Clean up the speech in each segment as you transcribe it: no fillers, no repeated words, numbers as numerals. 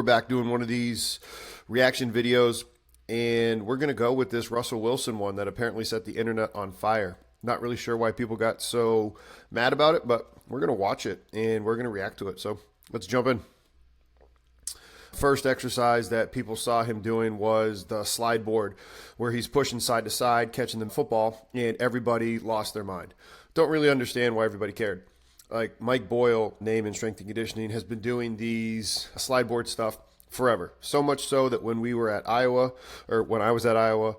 We're back doing one of these reaction videos, and we're going to go with this Russell Wilson one that apparently set the internet on fire. Not really sure why people got so mad about it, but we're going to watch it and we're going to react to it. So let's jump in. First exercise that people saw him doing was the slide board, where he's pushing side to side, catching the football, and everybody lost their mind. Don't really understand why everybody cared. Like Mike Boyle, name and strength and conditioning, has been doing these slide board stuff forever. So much so that when we were at Iowa, or when I was at Iowa,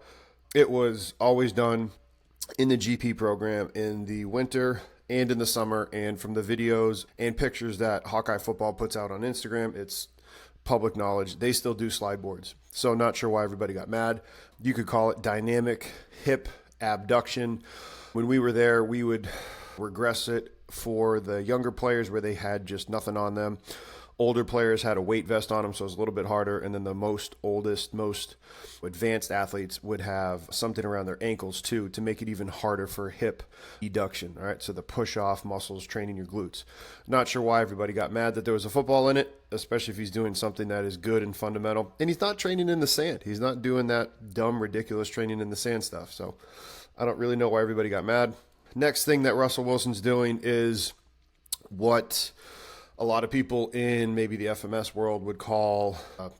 it was always done in the GP program in the winter and in the summer. And from the videos and pictures that Hawkeye Football puts out on Instagram, it's public knowledge. They still do slide boards. So not sure why everybody got mad. You could call it dynamic hip abduction. When we were there, we would regress it for the younger players where they had just nothing on them. Older players had a weight vest on them, so it was a little bit harder. And then the most advanced athletes would have something around their ankles too, to make it even harder for hip eduction. All right, so the push-off muscles training your glutes. Not sure why everybody got mad that there was a football in it, especially if he's doing something that is good and fundamental. And he's not training in the sand. He's not doing that dumb, ridiculous training in the sand stuff. So I don't really know why everybody got mad. Next thing that Russell Wilson's doing is what a lot of people in maybe the FMS world would call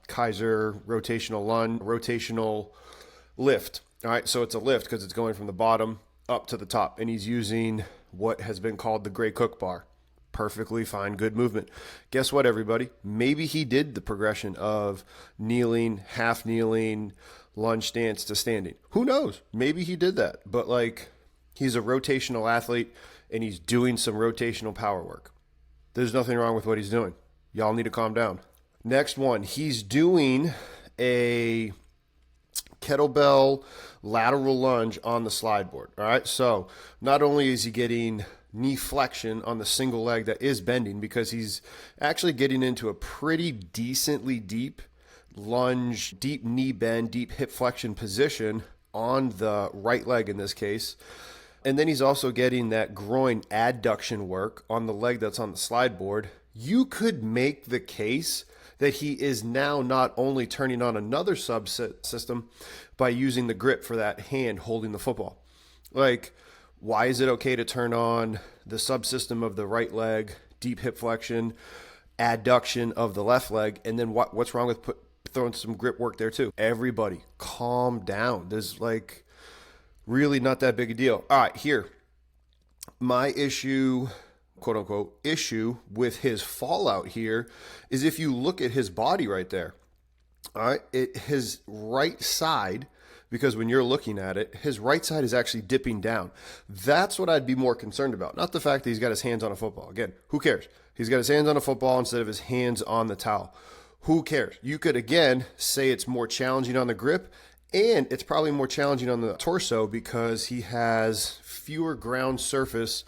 Kaiser rotational lunge, rotational lift. All right, so it's a lift because it's going from the bottom up to the top, and he's using what has been called the Gray Cook bar. Perfectly fine, good movement. Guess what, everybody? Maybe he did the progression of kneeling, half kneeling, lunge stance to standing. Who knows? Maybe he did that, but like, he's a rotational athlete, and he's doing some rotational power work. There's nothing wrong with what he's doing. Y'all need to calm down. Next one, he's doing a kettlebell lateral lunge on the slide board. All right, so not only is he getting knee flexion on the single leg that is bending, because he's actually getting into a pretty decently deep lunge, deep knee bend, deep hip flexion position on the right leg in this case. And then he's also getting that groin adduction work on the leg that's on the slide board. You could make the case that he is now not only turning on another subsystem by using the grip for that hand holding the football. Like, why is it okay to turn on the subsystem of the right leg, deep hip flexion, adduction of the left leg, and then what's wrong with throwing some grip work there too? Everybody, calm down. There's like really not that big a deal. All right, here. My issue, quote unquote, issue with his fallout here is if you look at his body right there. All right, his right side, because when you're looking at it, his right side is actually dipping down. That's what I'd be more concerned about. Not the fact that he's got his hands on a football. Again, who cares? He's got his hands on a football instead of his hands on the towel. Who cares? You could, again, say it's more challenging on the grip, and it's probably more challenging on the torso because he has fewer ground surface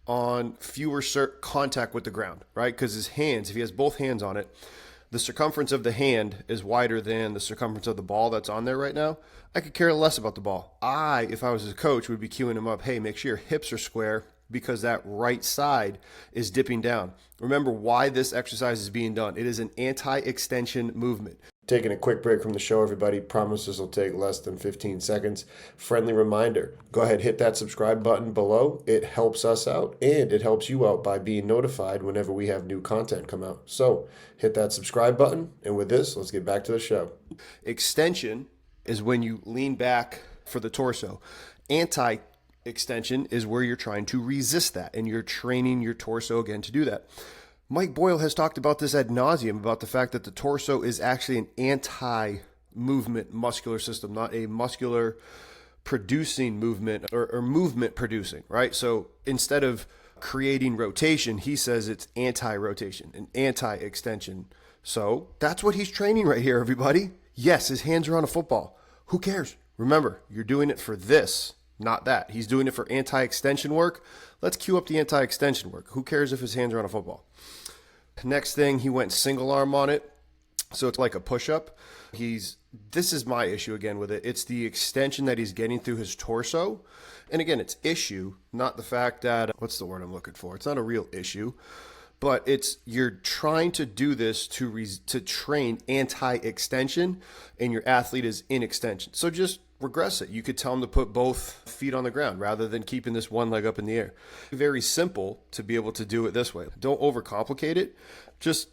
on fewer contact with the ground, right? Because his hands, if he has both hands on it, the circumference of the hand is wider than the circumference of the ball that's on there right now. I could care less about the ball. If I was his coach, would be cueing him up, hey, make sure your hips are square because that right side is dipping down. Remember why this exercise is being done. It is an anti-extension movement. Taking a quick break from the show, everybody. Promise this will take less than 15 seconds. Friendly reminder, go ahead, hit that subscribe button below. It helps us out, and it helps you out by being notified whenever we have new content come out. So hit that subscribe button, and with this, let's get back to the show. Extension is when you lean back for the torso. Anti-extension is where you're trying to resist that, and you're training your torso again to do that. Mike Boyle has talked about this ad nauseum, about the fact that the torso is actually an anti-movement muscular system, not a muscular producing movement or movement producing, right? So instead of creating rotation, he says it's anti-rotation and anti-extension. So that's what he's training right here, everybody. Yes, his hands are on a football. Who cares? Remember, you're doing it for this, not that. He's doing it for anti-extension work. Let's cue up the anti-extension work. Who cares if his hands are on a football? Next thing, he went single arm on it. So it's like a push-up. This is my issue again with it. It's the extension that he's getting through his torso. And again, it's issue, not the fact that, what's the word I'm looking for? It's not a real issue. but you're trying to do this to train anti-extension, and your athlete is in extension. So just regress it. You could tell them to put both feet on the ground rather than keeping this one leg up in the air. Very simple to be able to do it this way. Don't overcomplicate it. Just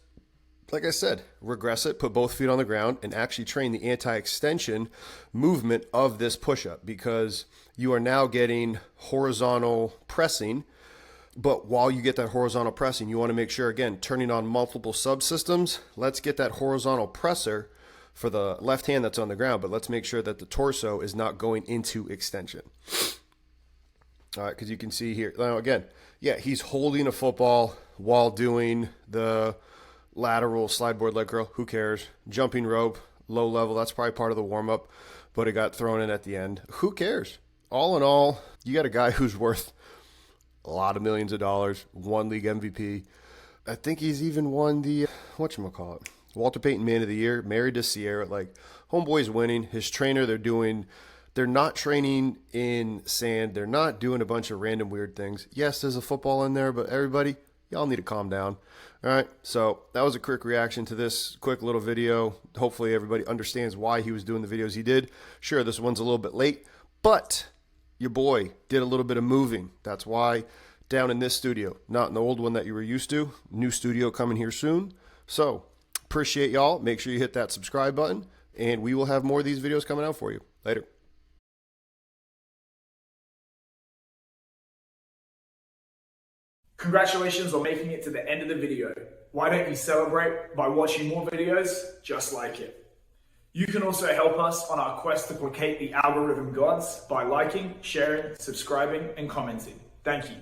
like I said, regress it, put both feet on the ground, and actually train the anti-extension movement of this push-up, because you are now getting horizontal pressing. But while you get that horizontal pressing, you want to make sure, again, turning on multiple subsystems. Let's get that horizontal presser for the left hand that's on the ground, but let's make sure that the torso is not going into extension. All right, because you can see here, now again, yeah, he's holding a football while doing the lateral slide board leg curl. Who cares? Jumping rope, low level, that's probably part of the warm-up, but it got thrown in at the end. Who cares? All in all, you got a guy who's worth a lot of millions of dollars, won league MVP. I think he's even won the, whatchamacallit, Walter Payton Man of the Year, married to Sierra. Like, homeboy's winning. His trainer, they're not training in sand. They're not doing a bunch of random weird things. Yes, there's a football in there, but everybody, y'all need to calm down. All right, so that was a quick reaction to this quick little video. Hopefully everybody understands why he was doing the videos he did. Sure, this one's a little bit late, but your boy did a little bit of moving. That's why down in this studio, not in the old one that you were used to. New studio coming here soon. So appreciate y'all. Make sure you hit that subscribe button, and we will have more of these videos coming out for you. Later. Congratulations on making it to the end of the video. Why don't you celebrate by watching more videos just like it? You can also help us on our quest to placate the algorithm gods by liking, sharing, subscribing, and commenting. Thank you.